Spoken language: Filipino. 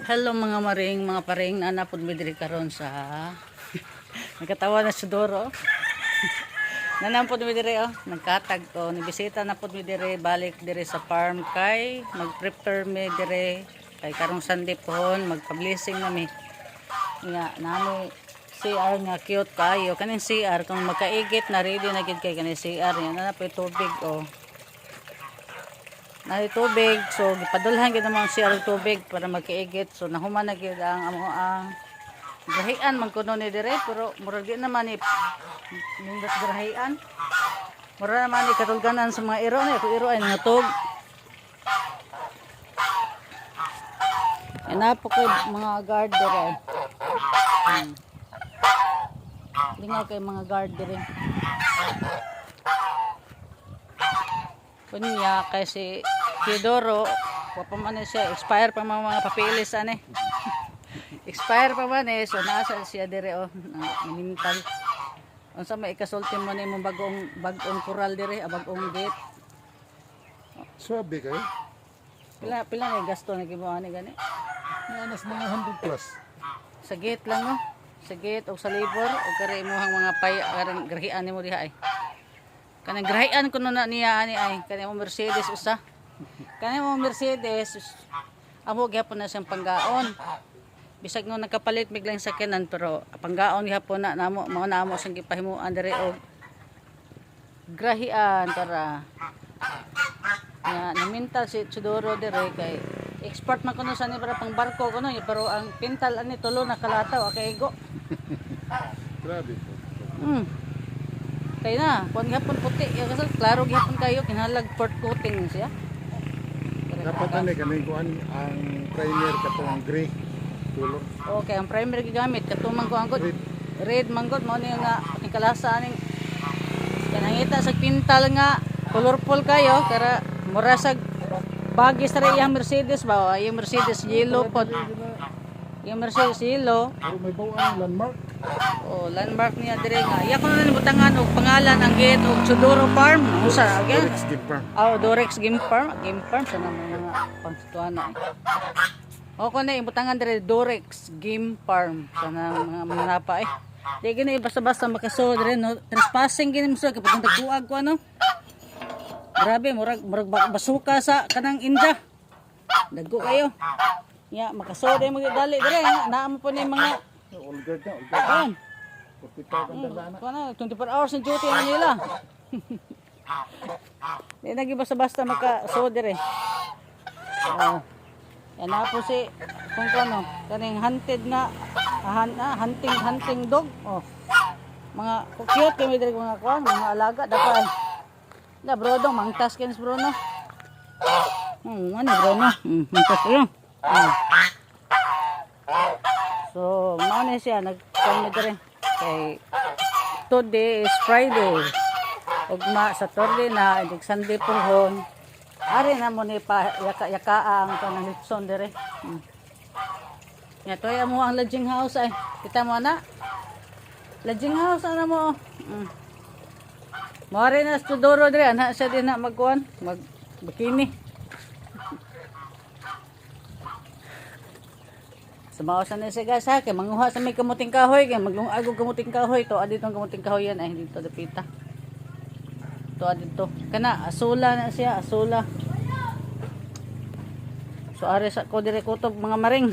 Hello mga maring, mga paring na napod mi diri karon sa nagkatawa na Sudoro. Nanampod mi diri nagkatag ko, nibisita na pud mi diri balik diri sa farm kay mag-prepare mi diri kay karong Sunday pohon magpa-blessing na mi. Nga nami CR nga cute kayo kaning CR kung magkaigit na ready na gid kay kaning CR yan na po tubig na tubig, so gipadulhan gid namang siya og tubig para magkaigit. So nahuman na gid ang amo ang grahian man kuno ni dire, pero murag di naman ni nindot grahian. Mura naman ni katulganan sa mga iro na, kung iro ay natog. Ana po kay mga guard dire. Lingaw kay mga guard dire. Kunya kasi Teodoro, wapaman siya, expire pa mga papilis expire pa man so nasa siya dire minimental. Unsa may ikasulti mo ni mong bagong kural dire, bagong gate. Swabe kayo? Pila na gasto na gibuan ni gani? Nanas mga 100 plus. Sa gate lang sa gate o sa labor o kare imong mga pay grahian nimo diha ay. Kanang grahian kuno na niya ani ay kanang Mercedes usa. Kanang Mercedes amo gyapon na siyang panggaon. Bisag no nakapalit miglang sakyanan pero panggaon gyapon na namo mao na amo siyang gipahimuan diri og grahian para na namintal si Sudoro dire kay expert man kuno sa ni para pang barko kuno pero ang pintal ani tulo na kalataw kay go. Grabe. Kaya na, kung gihapon puti, kasi klaro gihapon kayo, kinalag port coating siya. Dapat kanay kuan ang primer katong gray color. Okay, ang primer gigamit, katumang ko angkot. Red manggod, mo niyo nga, ang kalasa aning, kanangita sa pintal nga, colorful kayo, kara mura sa bagis na rin yung Mercedes ba, yung Mercedes yellow po. Yung Mercedes yellow. Pero may bawang landmark. Landmark niya dire nga. Iya ko na nibutangan og pangalan ang gate og Sudoro Farm. Usa again. Dorex Game Farm. Dorex Game Farm. Game Farm sa mga pangstuana. Ko na ibutangan dire Dorex Game Farm sa mga manapa Di gini basta-basta makaso dire no. Trespassing gini mo sa kapag nagbuag ko ano. Grabe murag basuka sa kanang India. Dagko kayo. Ya, makasoda mo dali dire naamo po ni mga Olgard na. Hospital kan dana. Kuno 24 hours ng duty na nila. Di nagi basta-basta makasoda dire. Yan na po si kung ano, kaning hunted nga hunting dog. Mga cute kami dire mga kuan, mga alaga dapat. Da bro dong mangtas kins bro no. Ano bro no? Mangtas yun. So, mauna siya nagkami dire kay today is Friday. Ugma sa Saturday na edig Sunday pohon. Ari na mo ni pa yaka-yakaang kanang Lipson dire. Ya toy mo ang lodging house ay. Kita mo na. Lodging house ana mo. Mare na Sudoro dire ana siya din na magkuan, mag-bikini. Sumawasan na siya guys kay manguha sa may kamuting kahoy, kay maglungag og kamuting kahoy to adito ang kamuting kahoy yan ay dito dapita. To adito. Kana asula na siya, asula. So are sa ko dire kutob mga maring.